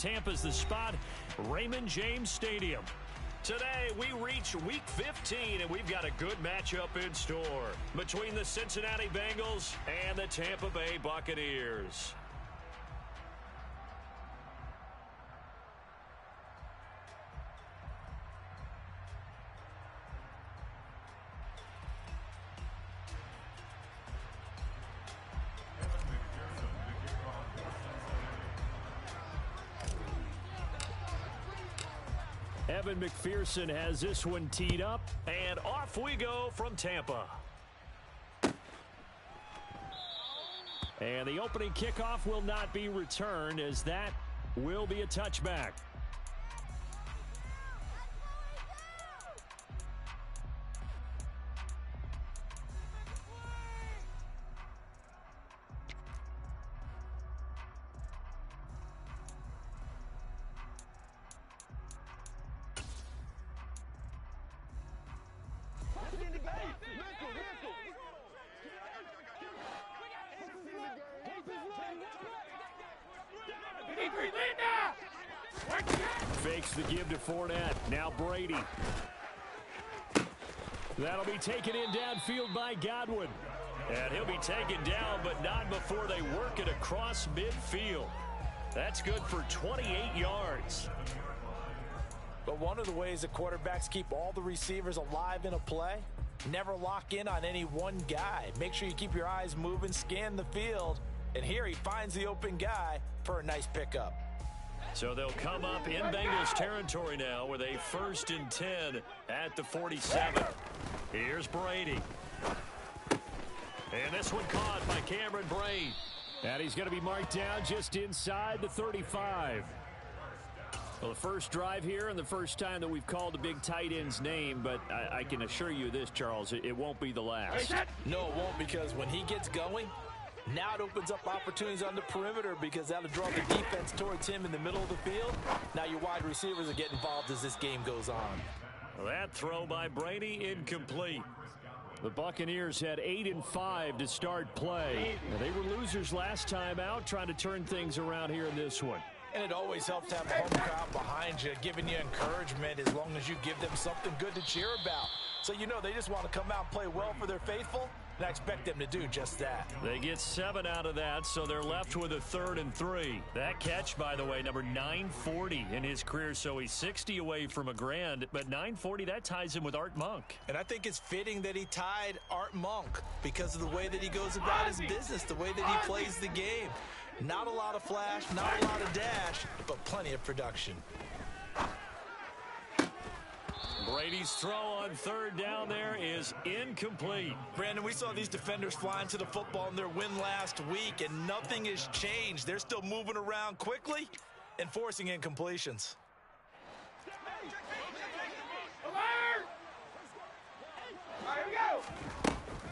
Tampa's the spot, Raymond James Stadium. Today, we reach Week 15, and we've got a good matchup in store between the Cincinnati Bengals and the Tampa Bay Buccaneers. Evan McPherson has this one teed up, and off we go from Tampa. And the opening kickoff will not be returned, as that will be a touchback. Fakes the give to Fournette. Now Brady. That'll be taken in downfield by Godwin. And he'll be taken down, but not before they work it across midfield. That's good for 28 yards. But one of the ways that quarterbacks keep all the receivers alive in a play, never lock in on any one guy. Make sure you keep your eyes moving, scan the field. And here he finds the open guy for a nice pickup. So they'll come up in Bengals territory now with a 1st and 10 at the 47. Here's Brady. And this one caught by Cameron Brate. And he's going to be marked down just inside the 35. Well, the first drive here and the first time that we've called the big tight end's name, but I can assure you this, Charles, it won't be the last. No, it won't, because when he gets going, now it opens up opportunities on the perimeter, because that'll draw the defense towards him in the middle of the field. Now your wide receivers are getting involved as this game goes on. Well, that throw by Brady incomplete. The Buccaneers had 8-5 to start play. Now, they were losers last time out, trying to turn things around here in this one. And it always helps to have a home crowd behind you, giving you encouragement as long as you give them something good to cheer about. So you know they just want to come out and play well for their faithful, and I expect them to do just that. They get 7 out of that, so they're left with a 3rd and 3. That catch, by the way, number 940 in his career, so he's 60 away from a grand, but 940, that ties him with Art Monk. And I think it's fitting that he tied Art Monk because of the way that he goes about his business, the way that he plays the game. Not a lot of flash, not a lot of dash, but plenty of production. Brady's throw on 3rd down there is incomplete. Brandon, we saw these defenders flying to the football in their win last week, and nothing has changed. They're still moving around quickly and forcing incompletions.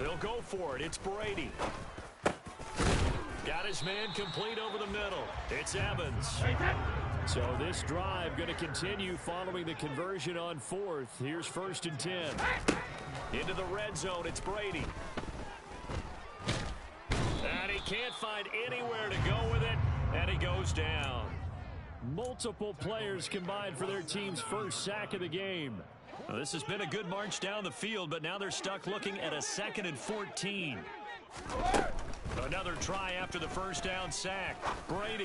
They'll go for it. It's Brady. Got his man complete over the middle. It's Evans. So this drive going to continue following the conversion on 4th. Here's 1st and 10. Into the red zone, it's Brady. And he can't find anywhere to go with it, and he goes down. Multiple players combined for their team's first sack of the game. Well, this has been a good march down the field, but now they're stuck looking at a 2nd and 14. Another try after the first down sack. Brady.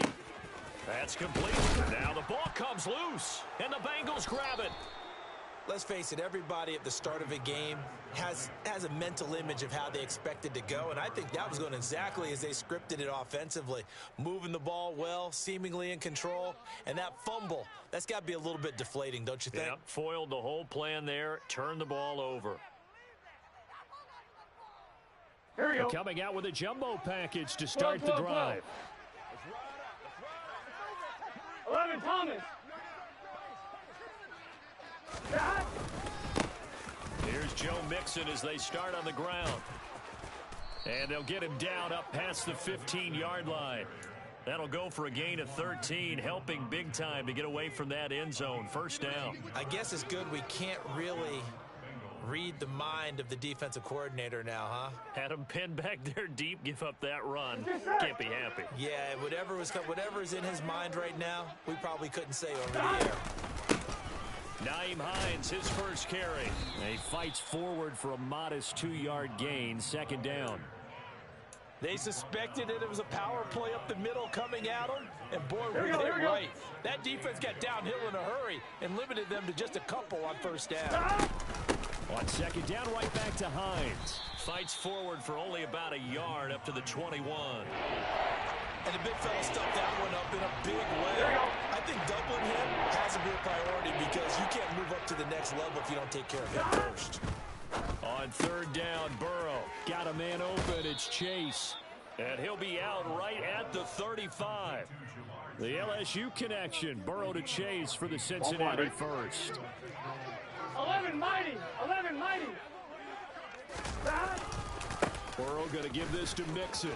That's complete. Now the ball comes loose, and the Bengals grab it. Let's face it, everybody at the start of a game has a mental image of how they expect it to go, and I think that was going exactly as they scripted it offensively. Moving the ball well, seemingly in control, and that fumble, that's got to be a little bit deflating, don't you think? Yeah, foiled the whole plan there, turned the ball over. Here we go. Coming out with a jumbo package to start the drive. 11, Thomas. Here's Joe Mixon as they start on the ground. And they'll get him down up past the 15-yard line. That'll go for a gain of 13, helping big time to get away from that end zone. First down. I guess it's good we can't really Read the mind of the defensive coordinator now, huh? Had him pinned back there deep, give up that run. Can't be happy. Yeah, whatever is in his mind right now, we probably couldn't say over the air. Nyheim Hines, his first carry. He fights forward for a modest 2-yard gain, second down. They suspected that it was a power play up the middle coming at them, and boy, we hit right. That defense got downhill in a hurry and limited them to just a couple on first down. On second down, right back to Hines. Fights forward for only about a yard up to the 21. And the big fella stuffed that one up in a big way. I think doubling him has to be a priority because you can't move up to the next level if you don't take care of him first. On third down, Burrow got a man open. It's Chase. And he'll be out right at the 35. The LSU connection. Burrow to Chase for the Cincinnati first. 11 mighty. 11 mighty. Burrow going to give this to Mixon.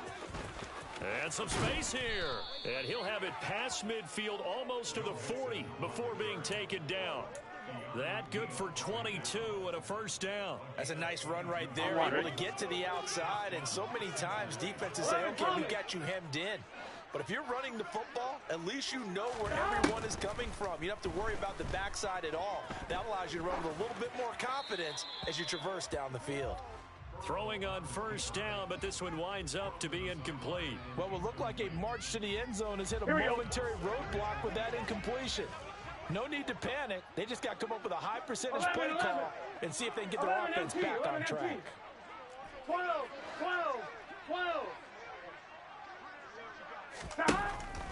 And some space here. And he'll have it past midfield almost to the 40 before being taken down. That good for 22 and a first down. That's a nice run right there, able to get to the outside. And so many times defenses say, okay, we got you hemmed in. But if you're running the football, at least you know where everyone is coming from. You don't have to worry about the backside at all. That allows you to run with a little bit more confidence as you traverse down the field. Throwing on first down, but this one winds up to be incomplete. What will look like a march to the end zone has hit a momentary roadblock with that incompletion. No need to panic. They just got to come up with a high percentage play call and see if they can get their offense back on track. 12, 12, 12.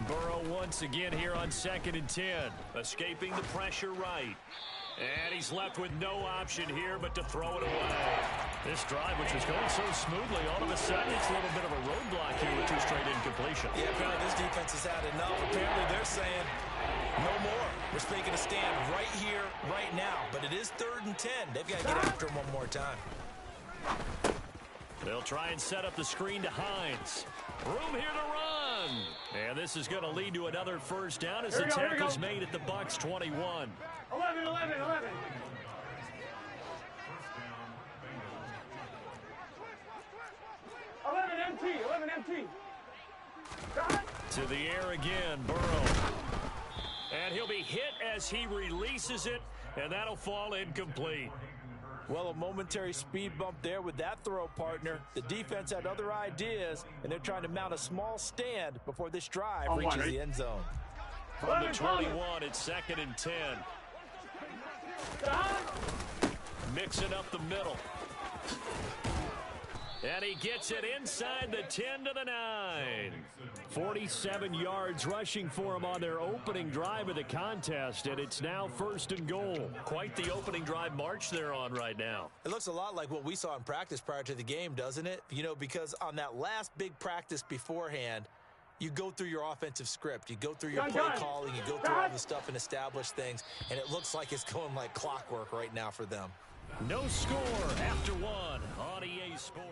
Burrow once again here on 2nd and 10. Escaping the pressure right. And he's left with no option here but to throw it away. This drive, which was going so smoothly, all of a sudden it's a little bit of a roadblock here with 2 straight incompletions. Yeah, apparently this defense has had enough. Apparently they're saying, no more. We're making a stand right here, right now. But it is 3rd and 10. They've got to get after him one more time. They'll try and set up the screen to Hines. Room here to run. And this is going to lead to another first down as the tackle's made at the Bucs 21. 11, 11, 11. MT, 11 MT. To the air again, Burrow. And he'll be hit as he releases it, and that'll fall incomplete. Well, a momentary speed bump there with that throw, partner. The defense had other ideas, and they're trying to mount a small stand before this drive reaches the end zone. From the 21, it's 2nd and 10. Mixing up the middle. And he gets it inside the 10 to the 9. 47 yards rushing for him on their opening drive of the contest, and it's now 1st and goal. Quite the opening drive march they're on right now. It looks a lot like what we saw in practice prior to the game, doesn't it? You know, because on that last big practice beforehand, you go through your offensive script. You go through your play calling. You go through all the stuff and establish things, and it looks like it's going like clockwork right now for them. No score after 1 on EA Sports.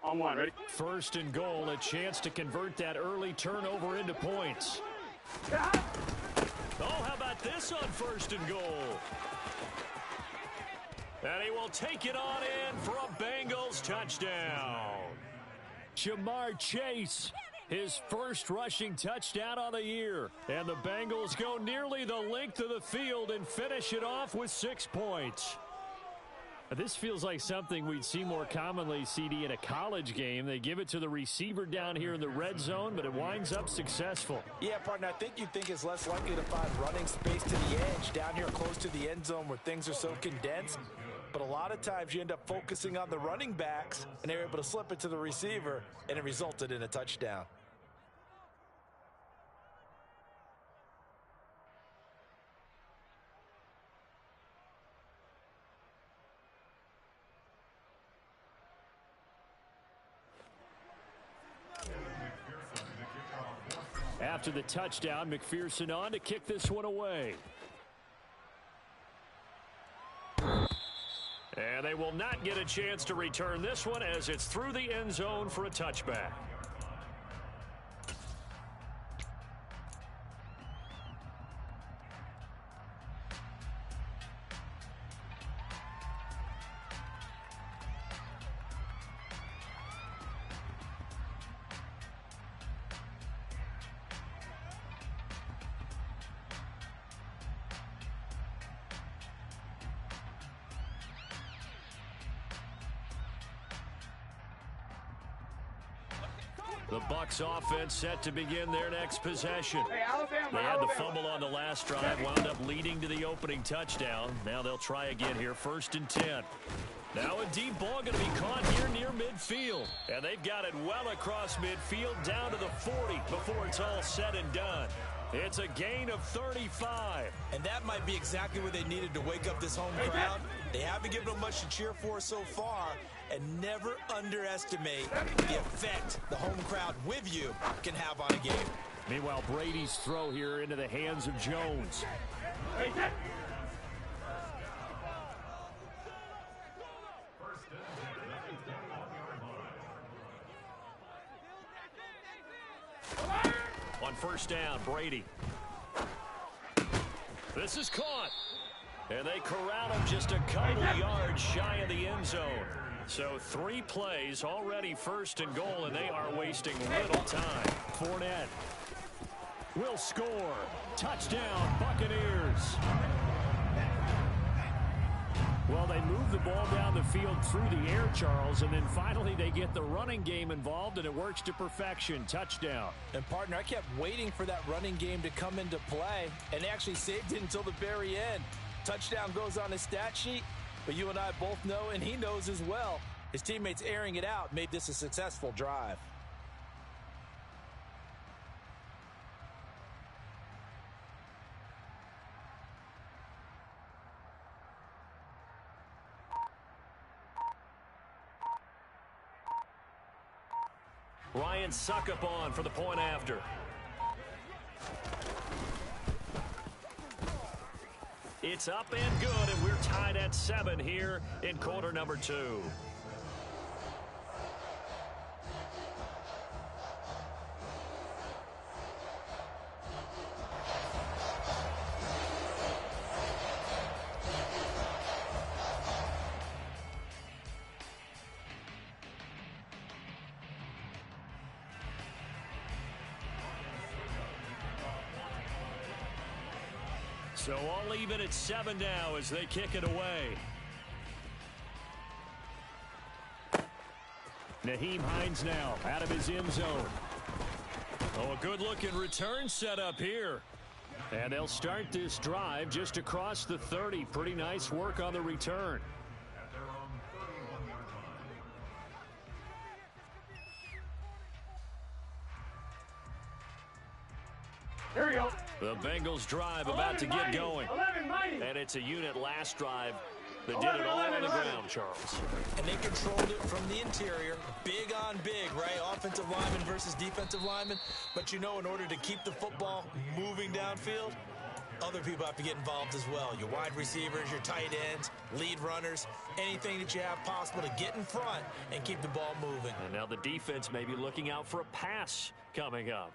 On 1, ready? 1st and goal, a chance to convert that early turnover into points. Oh, how about this on 1st and goal? And he will take it on in for a Bengals touchdown. Jamar Chase, his first rushing touchdown on the year. And the Bengals go nearly the length of the field and finish it off with 6 points. This feels like something we'd see more commonly, CD, in a college game. They give it to the receiver down here in the red zone, but it winds up successful. Yeah, partner, I think you'd think it's less likely to find running space to the edge down here close to the end zone where things are so condensed. But a lot of times you end up focusing on the running backs, and they're able to slip it to the receiver, and it resulted in a touchdown. After the touchdown, McPherson on to kick this one away. And they will not get a chance to return this one as it's through the end zone for a touchback. The Bucs offense set to begin their next possession. Hey, Alabama, They had the Alabama. fumble on the last drive, wound up leading to the opening touchdown. Now they'll try again here, 1st and 10. Now a deep ball going to be caught here near midfield. And they've got it well across midfield down to the 40 before it's all said and done. It's a gain of 35. And that might be exactly what they needed to wake up this home crowd. They haven't given them much to cheer for so far. And never underestimate the effect the home crowd with you can have on a game. Meanwhile, Brady's throw here into the hands of Jones. Hey, set. On 1st down, Brady. This is caught. And they corral him just a couple yards shy of the end zone. So 3 plays, already 1st and goal, and they are wasting little time. Fournette will score. Touchdown, Buccaneers. Well, they move the ball down the field through the air, Charles, and then finally they get the running game involved, and it works to perfection. Touchdown. And, partner, I kept waiting for that running game to come into play, and they actually saved it until the very end. Touchdown goes on his stat sheet, but you and I both know, and he knows as well, his teammates airing it out made this a successful drive. Ryan Suckup on for the point after. It's up and good, and we're tied at 7 here in quarter number 2. So all even at 7 now as they kick it away. Nyheim Hines now out of his end zone. Oh, a good-looking return set up here. And they'll start this drive just across the 30. Pretty nice work on the return. Here we go. The Bengals drive about to get going. 11 mighty. And it's a unit last drive that did it all on the ground, Charles. And they controlled it from the interior. Big on big, right? Offensive lineman versus defensive lineman. But you know, in order to keep the football moving downfield, other people have to get involved as well. Your wide receivers, your tight ends, lead runners, anything that you have possible to get in front and keep the ball moving. And now the defense may be looking out for a pass coming up.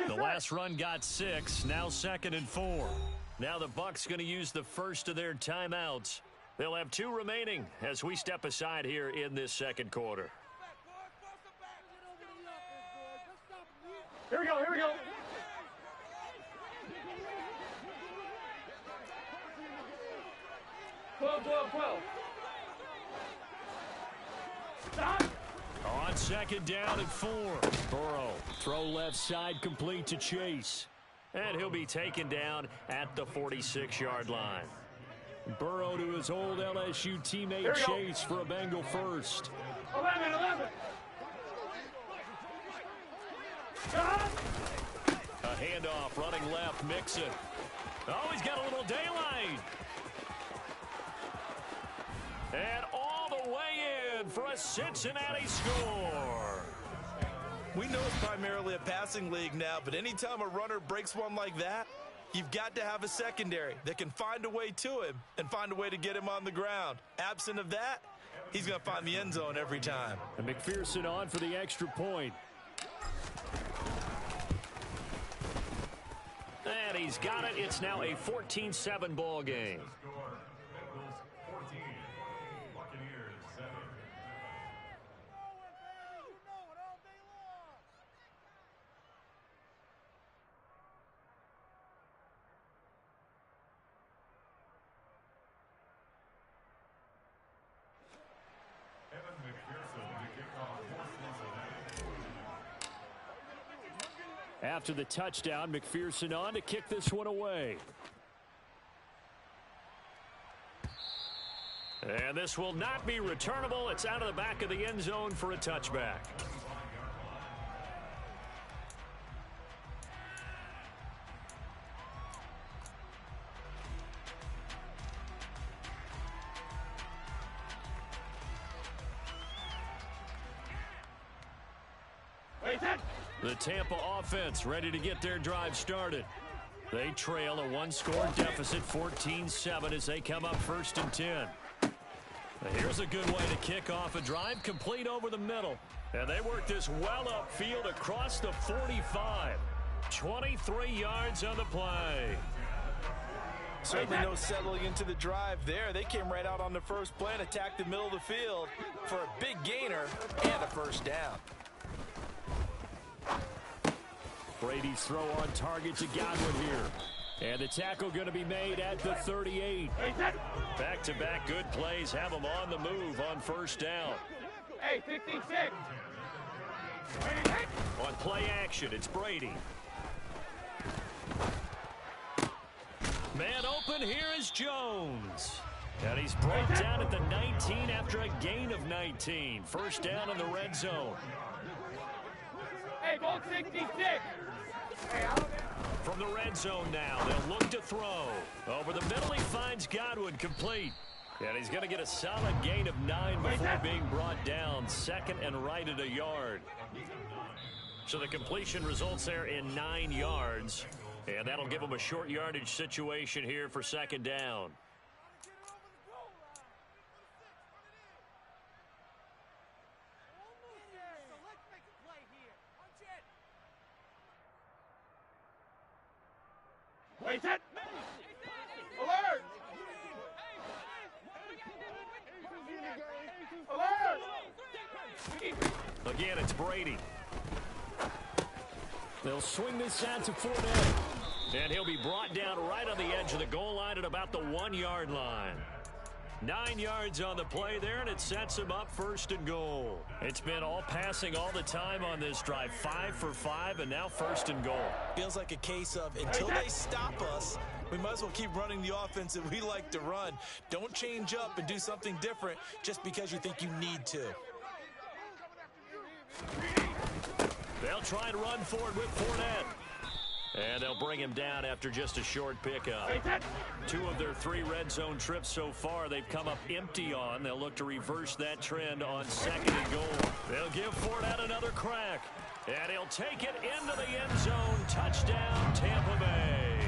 The last run got 6, now 2nd and 4. Now the Bucs going to use the first of their timeouts. They'll have 2 remaining as we step aside here in this second quarter. Here we go, here we go. Twelve. Stop. On 2nd down and 4. Burrow, throw left side complete to Chase. And he'll be taken down at the 46-yard line. Burrow to his old LSU teammate Chase for a Bengal first. 11. Stop. A handoff running left, Mixon. Oh, he's got a little daylight. And all the way in for a Cincinnati score. We know it's primarily a passing league now, but anytime a runner breaks one like that, you've got to have a secondary that can find a way to him and find a way to get him on the ground. Absent of that, he's going to find the end zone every time. And McPherson on for the extra point. And he's got it. It's now a 14-7 ball game. After the touchdown, McPherson on to kick this one away. And this will not be returnable. It's out of the back of the end zone for a touchback. The Tampa offense ready to get their drive started. They trail a one-score deficit, 14-7, as they come up 1st and 10. Here's a good way to kick off a drive, complete over the middle. And they work this well upfield across the 45. 23 yards on the play. Certainly no settling into the drive there. They came right out on the first play and attacked the middle of the field for a big gainer and a first down. Brady's throw on target to Godwin here. And the tackle going to be made at the 38. Back-to-back good plays have them on the move on first down. Hey, 56. On play action, it's Brady. Man open, here is Jones. And he's brought down at the 19 after a gain of 19. First down in the red zone. Hey, ball 66. From the red zone now, they'll look to throw. Over the middle, he finds Godwin complete. And he's going to get a solid gain of 9 before being brought down. 2nd and right at a yard. So the completion results there in 9 yards. And that'll give him a short yardage situation here for 2nd down. Wait, set. Alert! Alert! Again, it's Brady. They'll swing this out to Fournette. And he'll be brought down right on the edge of the goal line at about the 1-yard line. 9 yards on the play there, and it sets him up 1st and goal. It's been all passing all the time on this drive. 5 for 5, and now 1st and goal. Feels like a case of until they stop us, we might as well keep running the offense that we like to run. Don't change up and do something different just because you think you need to. They'll try and run forward with Fournette. And they'll bring him down after just a short pickup. 2 of their 3 red zone trips so far they've come up empty on. They'll look to reverse that trend on 2nd and goal. They'll give Fournette another crack. And he'll take it into the end zone. Touchdown, Tampa Bay.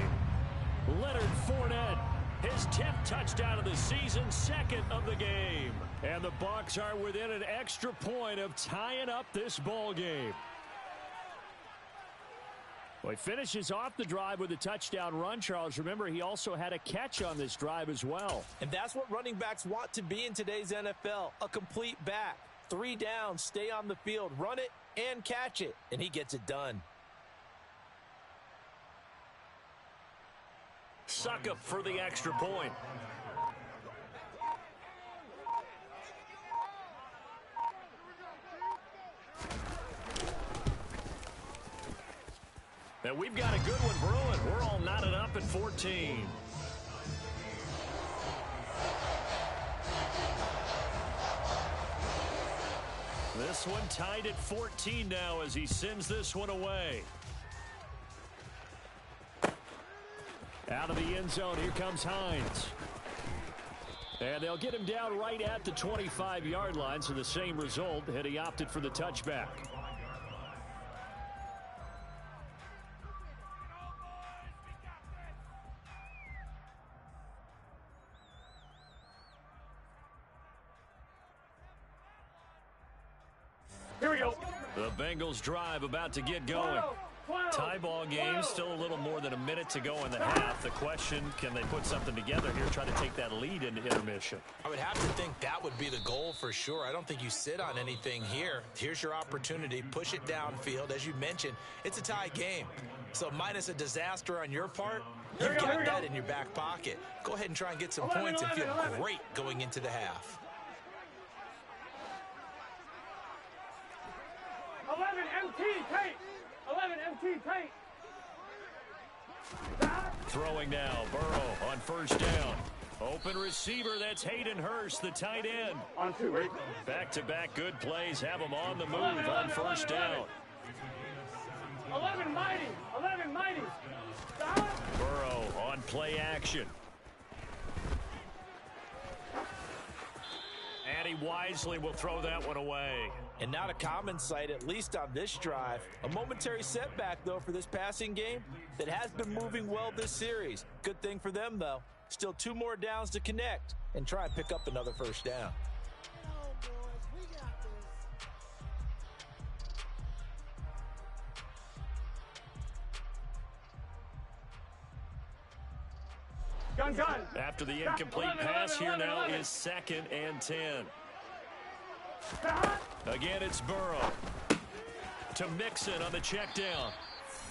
Leonard Fournette, his 10th touchdown of the season, 2nd of the game. And the Bucs are within an extra point of tying up this ball game. Well, he finishes off the drive with a touchdown run, Charles. Remember, he also had a catch on this drive as well. And that's what running backs want to be in today's NFL, a complete back. 3 down, stay on the field, run it and catch it, and he gets it done. Suck up for the extra point. And we've got a good one brewing. We're all knotted up at 14. This one tied at 14 now as he sends this one away. Out of the end zone, here comes Hines. And they'll get him down right at the 25-yard line, so the same result, and he opted for the touchback. Here we go. The Bengals drive about to get going. Tie ball game, still a little more than a minute to go in the half. The question, can they put something together here, try to take that lead into intermission? I would have to think that would be the goal for sure. I don't think you sit on anything here. Here's your opportunity. Push it downfield. As you mentioned, it's a tie game. So minus a disaster on your part, you've got that in your back pocket. Go ahead and try and get some points and feel great going into the half. 11 MT, Kate. 11 MT. MT, tight. Throwing now, Burrow on first down. Open receiver, that's Hayden Hurst, the tight end. On 2, right? Back-to-back good plays have him on the move on first down. 11 mighty. 11 mighty. Burrow on play action. And he wisely will throw that one away. And not a common sight, at least on this drive. A momentary setback, though, for this passing game that has been moving well this series. Good thing for them, though. Still 2 more downs to connect and try and pick up another first down. Gun. After the incomplete pass, here now is 2nd and 10. Again, it's Burrow to Mixon on the check down.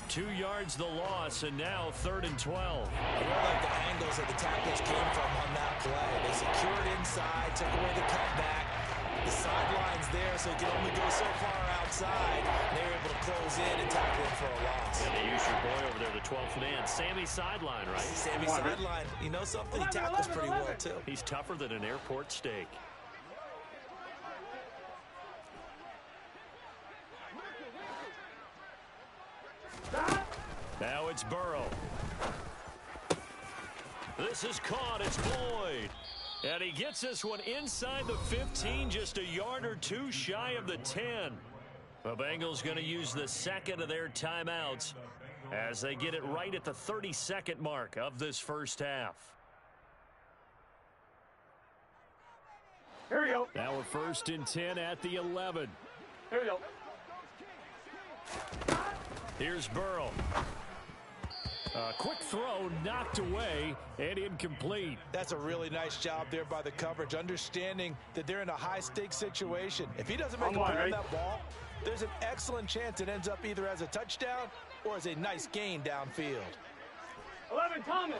2 yards the loss, and now 3rd and 12. I really like the angles that the tackles came from on that play. They secured inside, took away the cutback. The sideline's there, so he can only go so far outside. They were able to close in and tackle him for a loss. And they use your boy over there, the 12th man. Sammy sideline, right? Sammy sideline. You know something? He tackles pretty well, too. He's tougher than an airport steak. Now it's Burrow. This is caught. It's Boyd. And he gets this one inside the 15, just a yard or 2 shy of the 10. The Bengals going to use the 2nd of their timeouts as they get it right at the 32nd mark of this first half. Here we go. Now we're 1st and 10 at the 11. Here we go. Here's Burrow. A quick throw knocked away and incomplete. That's a really nice job there by the coverage, understanding that they're in a high-stakes situation. If he doesn't make a play on that ball, there's an excellent chance it ends up either as a touchdown or as a nice gain downfield. 11 Thomas.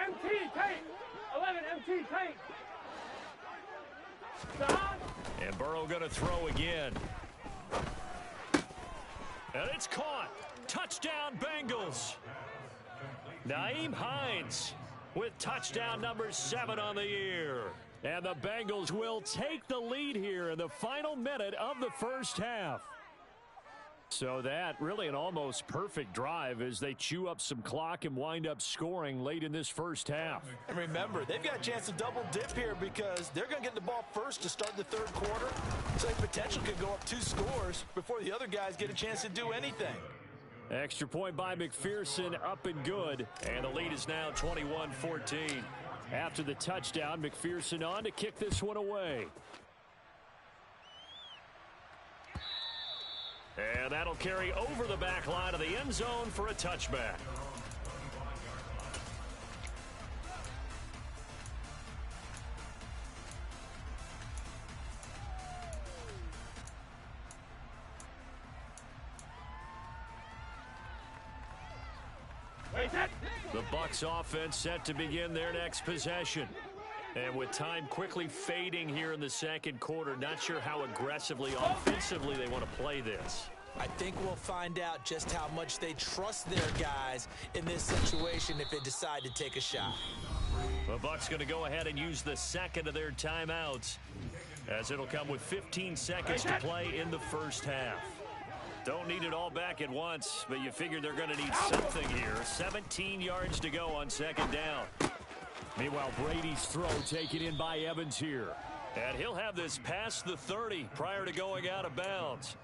MT, tight. 11 MT, tight. And Burrow going to throw again. And it's caught. Touchdown, Bengals. Nyheim Hines with touchdown number 7 on the year. And the Bengals will take the lead here in the final minute of the first half. So that really an almost perfect drive as they chew up some clock and wind up scoring late in this first half. And remember, they've got a chance to double dip here because they're going to get the ball first to start the 3rd quarter. So they potentially could go up 2 scores before the other guys get a chance to do anything. Extra point by McPherson, up and good. And the lead is now 21-14. After the touchdown, McPherson on to kick this one away. And that'll carry over the back line of the end zone for a touchback. The Bucs offense set to begin their next possession. And with time quickly fading here in the 2nd quarter, not sure how aggressively offensively they want to play this. I think we'll find out just how much they trust their guys in this situation if they decide to take a shot. The Bucs going to go ahead and use the 2nd of their timeouts as it'll come with 15 seconds to play in the first half. Don't need it all back at once, but you figure they're going to need something here. 17 yards to go on 2nd down. Meanwhile, Brady's throw taken in by Evans here. And he'll have this past the 30 prior to going out of bounds.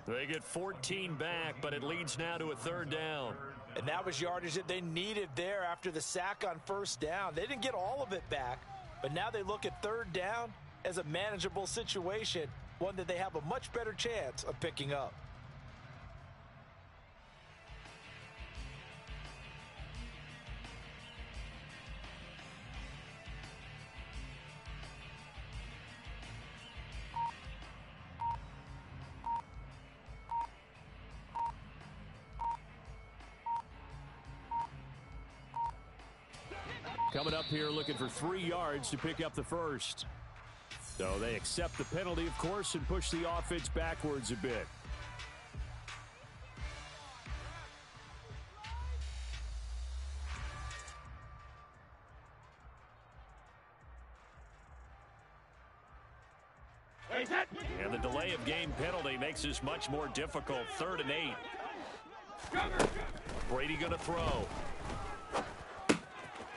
They get 14 back, but it leads now to a 3rd down. And that was yardage that they needed there after the sack on 1st down. They didn't get all of it back, but now they look at 3rd down as a manageable situation, one that they have a much better chance of picking up. coming up here looking for 3 yards to pick up the first. So they accept the penalty, of course, and push the offense backwards a bit. And the delay of game penalty makes this much more difficult. 3rd and 8. Brady going to throw.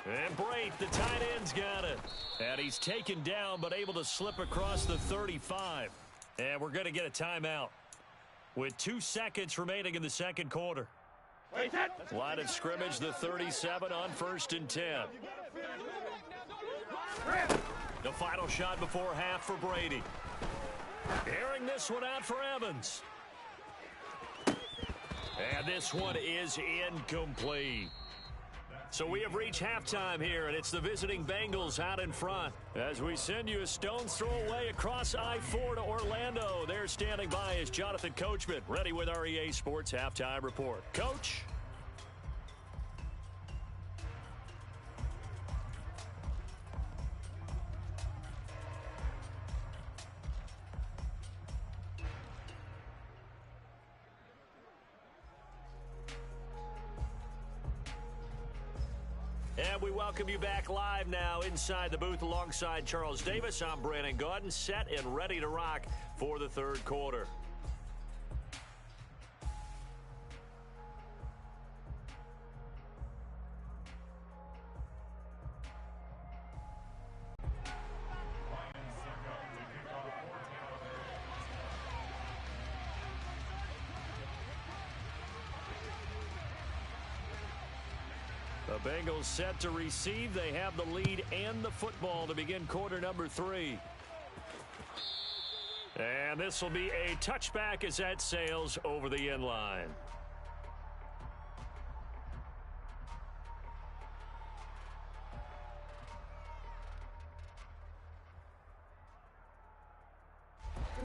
And Brady, the tight end's got it. And he's taken down but able to slip across the 35. And we're going to get a timeout with 2 seconds remaining in the second quarter. Line of scrimmage, the 37 on 1st and 10. The final shot before half for Brady. Airing this one out for Evans. And this one is incomplete. So we have reached halftime here, and it's the visiting Bengals out in front. As we send you a stone's throw away across I-4 to Orlando. There standing by is Jonathan Coachman, ready with our EA Sports Halftime Report. Coach? And we welcome you back live now inside the booth alongside Charles Davis. I'm Brandon Gaudin, set and ready to rock for the 3rd quarter. The Bengals set to receive. They have the lead and the football to begin quarter number 3. And this will be a touchback as that sails over the end line.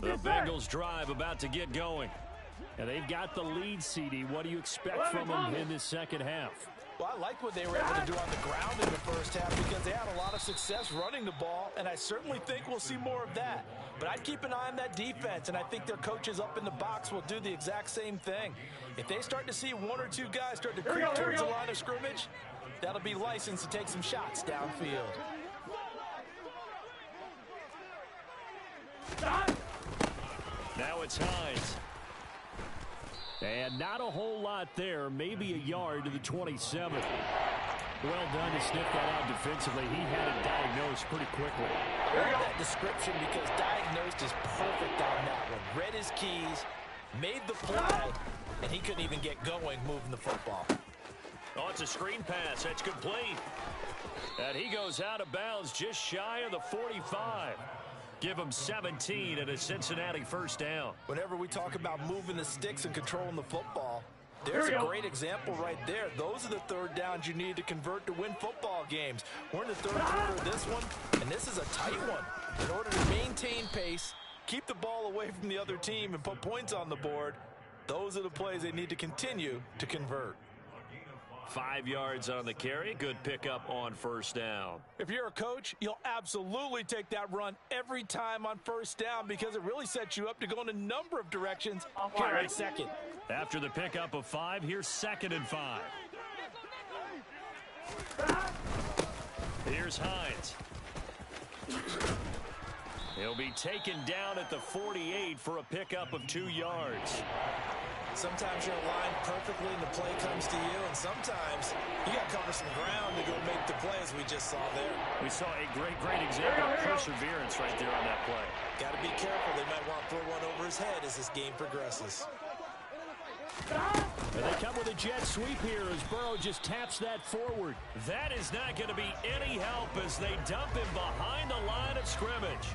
The Bengals drive about to get going. And they've got the lead, CD. What do you expect from them in this second half? Well, I like what they were able to do on the ground in the first half because they had a lot of success running the ball, and I certainly think we'll see more of that. But I'd keep an eye on that defense, and I think their coaches up in the box will do the exact same thing. If they start to see 1 or 2 guys start to creep towards the line of scrimmage, that'll be licensed to take some shots downfield. Now it's Hines. And not a whole lot there, maybe a yard to the 27. Well done to sniff that out defensively. He had it diagnosed pretty quickly. I love that description because diagnosed is perfect on that one. Read his keys, made the play, and he couldn't even get going moving the football. Oh, it's a screen pass. That's complete. And he goes out of bounds just shy of the 45. Give him 17 and a Cincinnati first down. Whenever we talk about moving the sticks and controlling the football, there's a great example right there. Those are the 3rd downs you need to convert to win football games. We're in the 3rd quarter of this one, and this is a tight one. In order to maintain pace, keep the ball away from the other team, and put points on the board, those are the plays they need to continue to convert. 5 yards on the carry. Good pickup on first down. If you're a coach, you'll absolutely take that run every time on first down because it really sets you up to go in a number of directions here in second. After the pickup of 5, here's 2nd and 5. Here's Hines. He'll be taken down at the 48 for a pickup of 2 yards. Sometimes you're aligned perfectly and the play comes to you, and sometimes you got to cover some ground to go make the play, as we just saw there. We saw a great example of perseverance right there on that play. Got to be careful. They might want to throw one over his head as this game progresses. And they come with a jet sweep here as Burrow just taps that forward. That is not going to be any help as they dump him behind the line of scrimmage.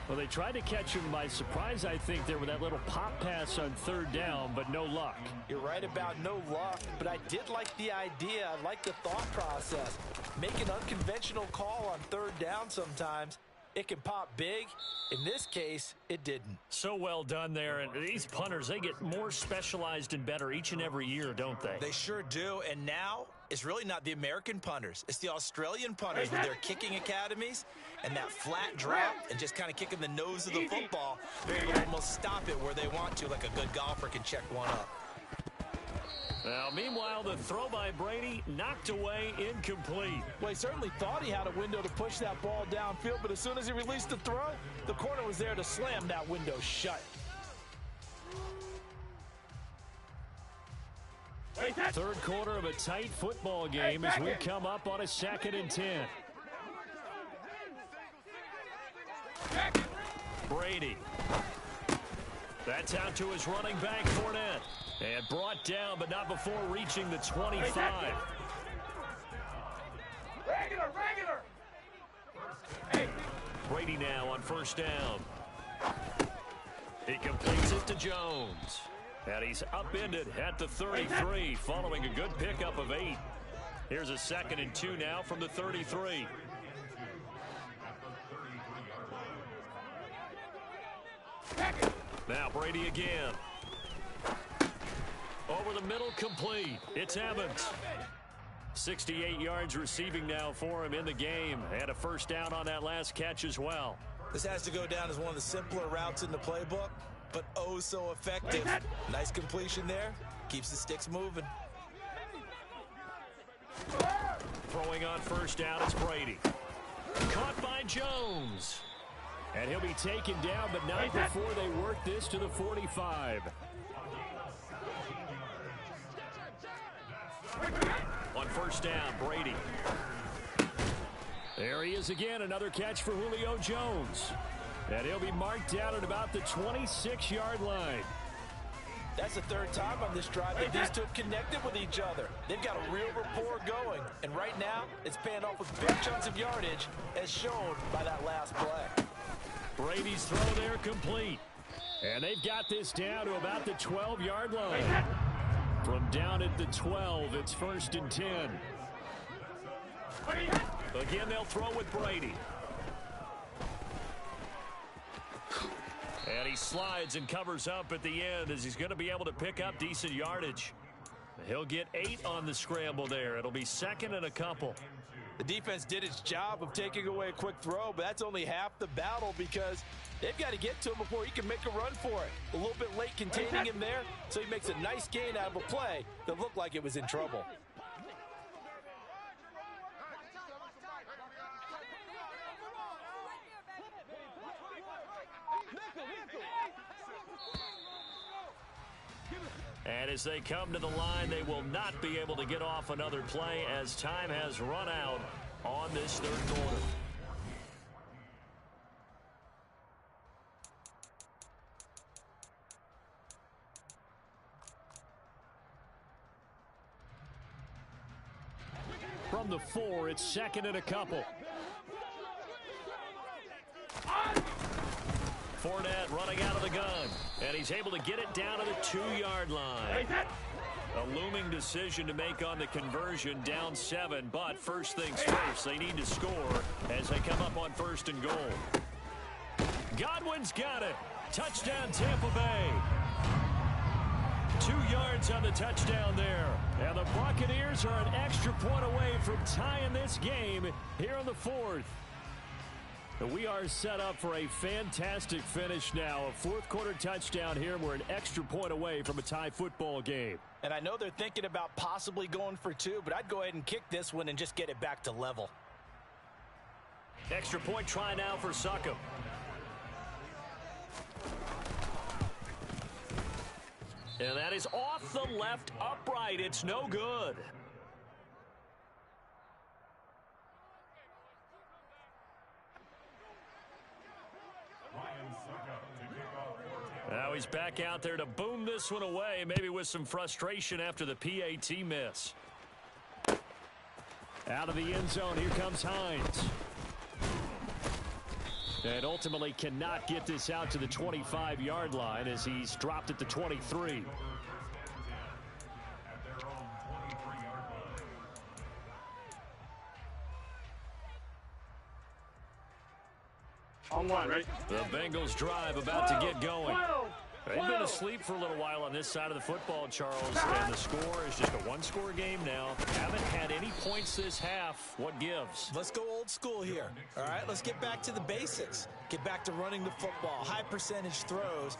Well, they tried to catch him by surprise, I think, there with that little pop pass on 3rd down, but no luck. You're right about no luck, but I did like the idea. I like the thought process. Make an unconventional call on 3rd down sometimes. It can pop big. In this case, it didn't. So well done there. And these punters, they get more specialized and better each and every year, don't they? They sure do. And now it's really not the American punters. It's the Australian punters with their kicking academies and that flat drop and just kind of kicking the nose of the football. They're able to almost stop it where they want to, like a good golfer can check one up. Now, meanwhile, the throw by Brady knocked away, incomplete. Well, he certainly thought he had a window to push that ball downfield, but as soon as he released the throw, the corner was there to slam that window shut. Third quarter of a tight football game as we come up on a 2nd and 10. Brady. That's out to his running back, Fournette. And brought down, but not before reaching the 25. Regular. Brady now on 1st down. He completes it to Jones. And he's upended at the 33 following a good pickup of 8. Here's a 2nd and 2 now from the 33. Now Brady again. Over the middle, complete. It's Evans. 68 yards receiving now for him in the game. And a 1st down on that last catch as well. This has to go down as one of the simpler routes in the playbook, but oh so effective. Nice completion there. Keeps the sticks moving. Throwing on 1st down, it's Brady. Caught by Jones. And he'll be taken down, but not before they work this to the 45. On 1st down, Brady. There he is again, another catch for Julio Jones. And he'll be marked down at about the 26-yard line. That's the 3rd time on this drive that these two have connected with each other. They've got a real rapport going. And right now, it's paying off with big chunks of yardage, as shown by that last play. Brady's throw there complete. And they've got this down to about the 12-yard line. From down at the 12, it's 1st and 10. Again, they'll throw with Brady. And he slides and covers up at the end as he's going to be able to pick up decent yardage. He'll get 8 on the scramble there. It'll be 2nd and a couple. The defense did its job of taking away a quick throw, but that's only half the battle because they've got to get to him before he can make a run for it. A little bit late containing him there, so he makes a nice gain out of a play that looked like it was in trouble. And as they come to the line, they will not be able to get off another play as time has run out on this 3rd quarter. From the 4, it's 2nd and a couple. Fournette running out of the gun, and he's able to get it down to the 2-yard line. A looming decision to make on the conversion, down 7, but first things first, they need to score as they come up on 1st and goal. Godwin's got it. Touchdown, Tampa Bay. 2 yards on the touchdown there. And the Buccaneers are an extra point away from tying this game here in the 4th. We are set up for a fantastic finish now. A 4th quarter touchdown here. We're an extra point away from a tie football game. And I know they're thinking about possibly going for 2, but I'd go ahead and kick this one and just get it back to level. Extra point try now for Succop. And that is off the left upright. It's no good. Now he's back out there to boom this one away, maybe with some frustration after the PAT miss. Out of the end zone, here comes Hines. And ultimately cannot get this out to the 25-yard line as he's dropped at the 23. On 1, right? The Bengals drive about to get going. They've been asleep for a little while on this side of the football, Charles, and the score is just a one-score game now. Haven't had any points this half. What gives? Let's go old school here. All right, let's get back to the basics. Get back to running the football, high percentage throws.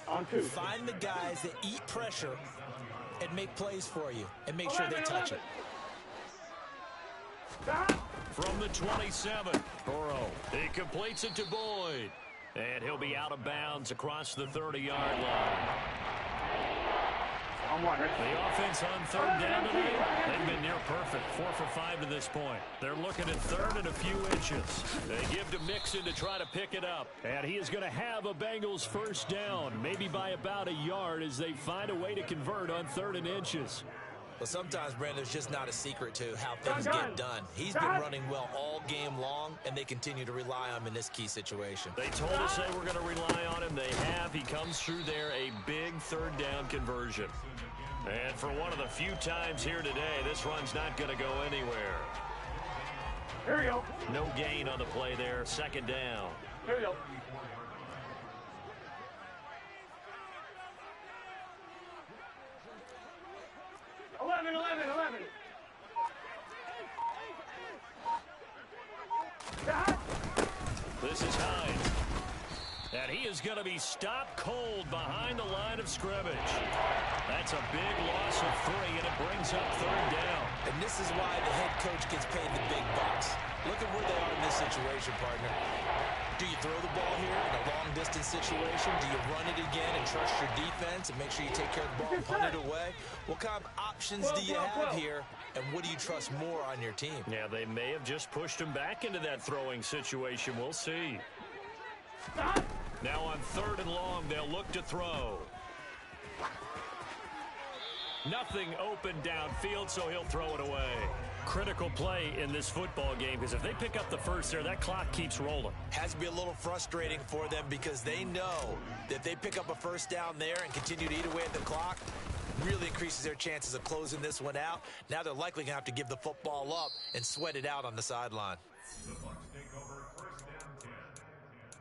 Find the guys that eat pressure and make plays for you and make sure they touch it. From the 27, Burrow. He completes it to Boyd. And he'll be out of bounds across the 30-yard line. The offense on third down today, they've been near perfect. 4 for 5 to this point. They're looking at third and a few inches. They give to Mixon to try to pick it up. And he is going to have a Bengals first down, maybe by about a yard as they find a way to convert on third and inches. Well, sometimes, Brandon, there's just not a secret to how things get done. He's been running well all game long, and they continue to rely on him in this key situation. They told us they were going to rely on him. They have. He comes through there, a big third down conversion. And for one of the few times here today, this run's not going to go anywhere. Here we go. No gain on the play there. Second down. Here we go. This is Hines. And he is going to be stopped cold behind the line of scrimmage. That's a big loss of 3, and it brings up third down. And this is why the head coach gets paid the big bucks. Look at where they are in this situation, partner. Do you throw the ball here in a long-distance situation? Do you run it again and trust your defense and make sure you take care of the ball and punt it away? What kind of options do you have here, and what do you trust more on your team? Yeah, they may have just pushed him back into that throwing situation. We'll see. Now on third and long, they'll look to throw. Nothing open downfield, so he'll throw it away. Critical play in this football game, because if they pick up the first there, that clock keeps rolling. Has to be a little frustrating for them because they know that if they pick up a first down there and continue to eat away at the clock, really increases their chances of closing this one out. Now they're likely going to have to give the football up and sweat it out on the sideline. The Bucs take over first down 10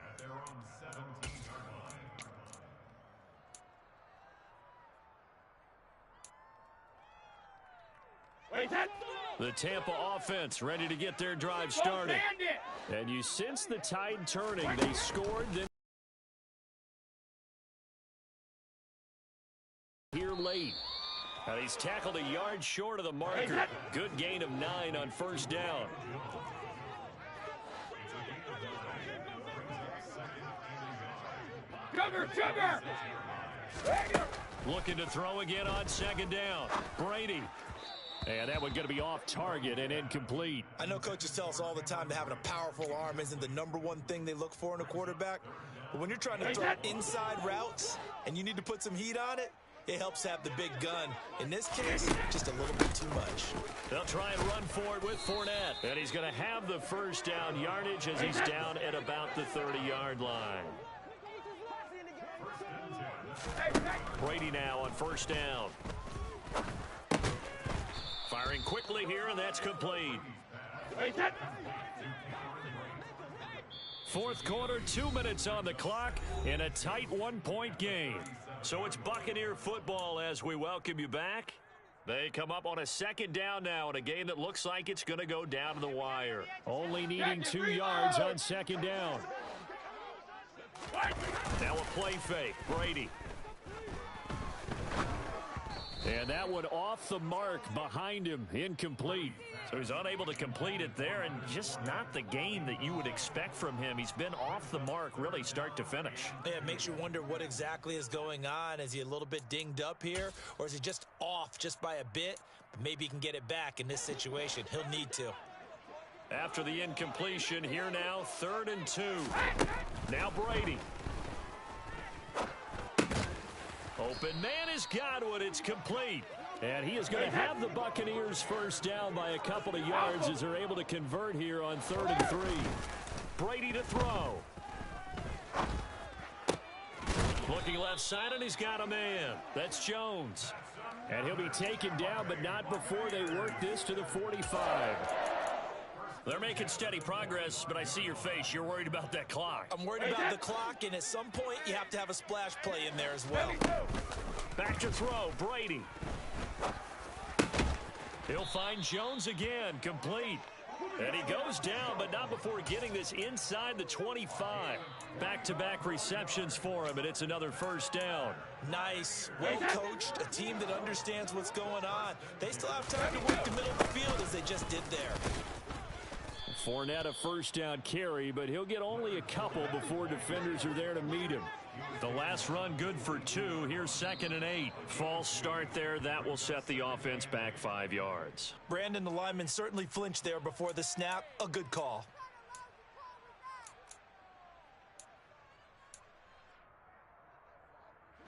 at their own 17-yard line. Wait, that. The Tampa offense ready to get their drive started. And you sense the tide turning. They scored, then here late. And he's tackled a yard short of the marker. Good gain of 9 on first down. Sugar! Looking to throw again on second down. Brady. And that one going to be off target and incomplete. I know coaches tell us all the time that having a powerful arm isn't the #1 thing they look for in a quarterback. But when you're trying to throw inside routes and you need to put some heat on it, it helps have the big gun. In this case, just a little bit too much. They'll try and run for it with Fournette. And he's going to have the first down yardage as he's down at about the 30-yard line. Brady now on first down. Firing quickly here, and that's complete. Fourth quarter, 2 minutes on the clock in a tight one-point game. So it's Buccaneer football as we welcome you back. They come up on a second down now in a game that looks like it's going to go down to the wire. Only needing 2 yards on second down. Now a play fake. Brady. And that one off the mark behind him, incomplete. So he's unable to complete it there, and just not the game that you would expect from him. He's been off the mark really start to finish. Yeah, it makes you wonder what exactly is going on. Is he a little bit dinged up here, or is he just off just by a bit? Maybe he can get it back in this situation. He'll need to. After the incompletion, here now, 3rd and 2. Now Brady. Open man is Godwin. It's complete. And he is going to have the Buccaneers first down by a couple of yards as they're able to convert here on 3rd and 3. Brady to throw. Looking left side, and he's got a man. That's Jones. And he'll be taken down, but not before they work this to the 45. They're making steady progress, but I see your face. You're worried about that clock. I'm worried about the clock, and at some point, you have to have a splash play in there as well. Back to throw, Brady. He'll find Jones again, complete. And he goes down, but not before getting this inside the 25. Back-to-back receptions for him, and it's another first down. Nice. Well coached. A team that understands what's going on. They still have time to work the middle of the field as they just did there. Fournette a first down carry, but he'll get only a couple before defenders are there to meet him. The last run good for 2. Here's 2nd and 8. False start there. That will set the offense back 5 yards. Brandon, the lineman, certainly flinched there before the snap. A good call.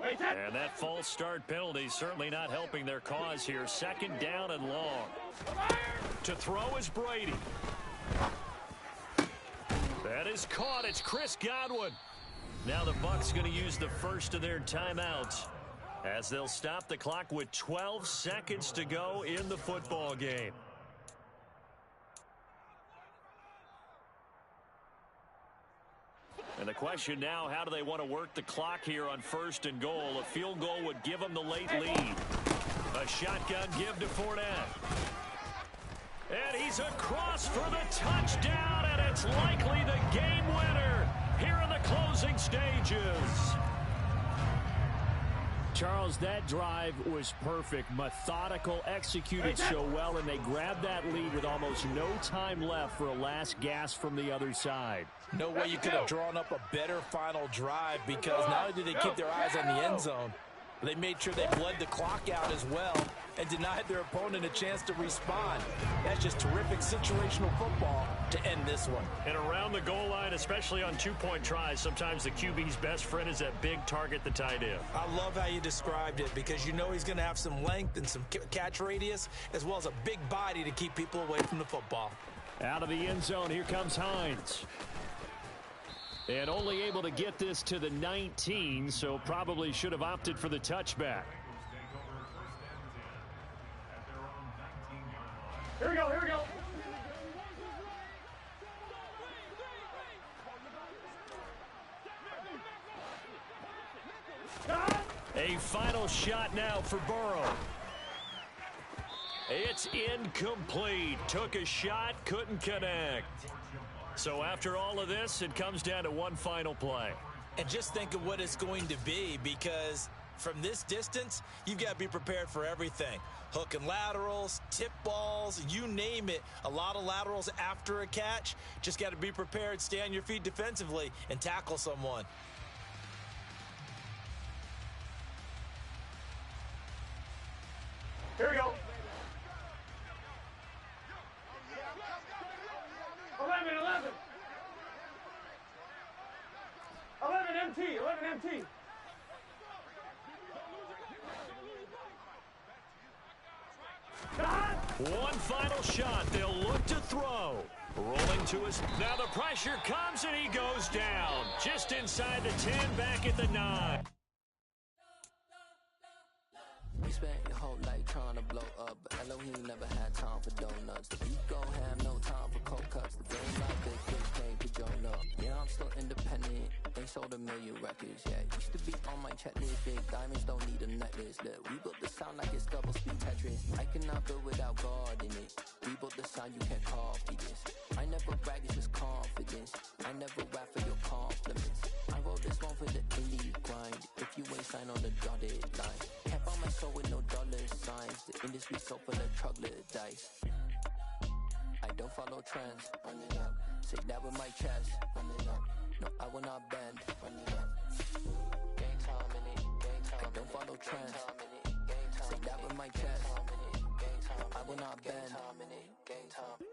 And that false start penalty certainly not helping their cause here. 2nd down and long. To throw is Brady. That is caught. It's Chris Godwin. Now the Bucs going to use the first of their timeouts as they'll stop the clock with 12 seconds to go in the football game. And the question now, how do they want to work the clock here on 1st and goal? A field goal would give them the late lead. A shotgun give to Fournette. And he's across for the touchdown, and it's likely the game winner here in the closing stages. Charles, that drive was perfect, methodical, executed so well, and they grabbed that lead with almost no time left for a last gasp from the other side. No way you could have drawn up a better final drive, because not only did they keep their eyes on the end zone, they made sure they bled the clock out as well and denied their opponent a chance to respond. That's just terrific situational football to end this one. And around the goal line, especially on two-point tries, sometimes the QB's best friend is that big target, the tight end. I love how you described it, because you know he's going to have some length and some catch radius, as well as a big body to keep people away from the football. Out of the end zone, here comes Hines. And only able to get this to the 19, so probably should have opted for the touchback. Here we go, here we go. A final shot now for Burrow. It's incomplete. Took a shot, couldn't connect. So after all of this, it comes down to one final play. And just think of what it's going to be, because from this distance, you've got to be prepared for everything. Hook and laterals, tip balls, you name it. A lot of laterals after a catch. Just got to be prepared, stay on your feet defensively, and tackle someone. Here we go. 11. 11 MT, 11 MT. One final shot. They'll look to throw. Rolling to his... Now the pressure comes and he goes down. Just inside the 10, back at the 9. You spent your whole life trying to blow up, but Elohim never had time for donuts. The beat gon' have no time for cold cuts. The game like big fish came to join up. Yeah, I'm still independent. They sold 1 million records. Yeah, used to be on my checklist. Big diamonds don't need a necklace. Look, we built the sound like it's double speed Tetris. I cannot build without God in it. We built the sound, you can't copy this. I never brag, it's just confidence. I never rap for your compliments. I wrote this one for the indie grind. If you ain't signed on the dotted line, can't find my soul with no dollar signs. The industry so full of troglodytes. I don't follow trends. Run it up. Say that with my chest. Run it up. No, I will not bend. Run it up. Game time in it. Game time. I don't follow trends. Say that with my chest. I will not bend. Game time.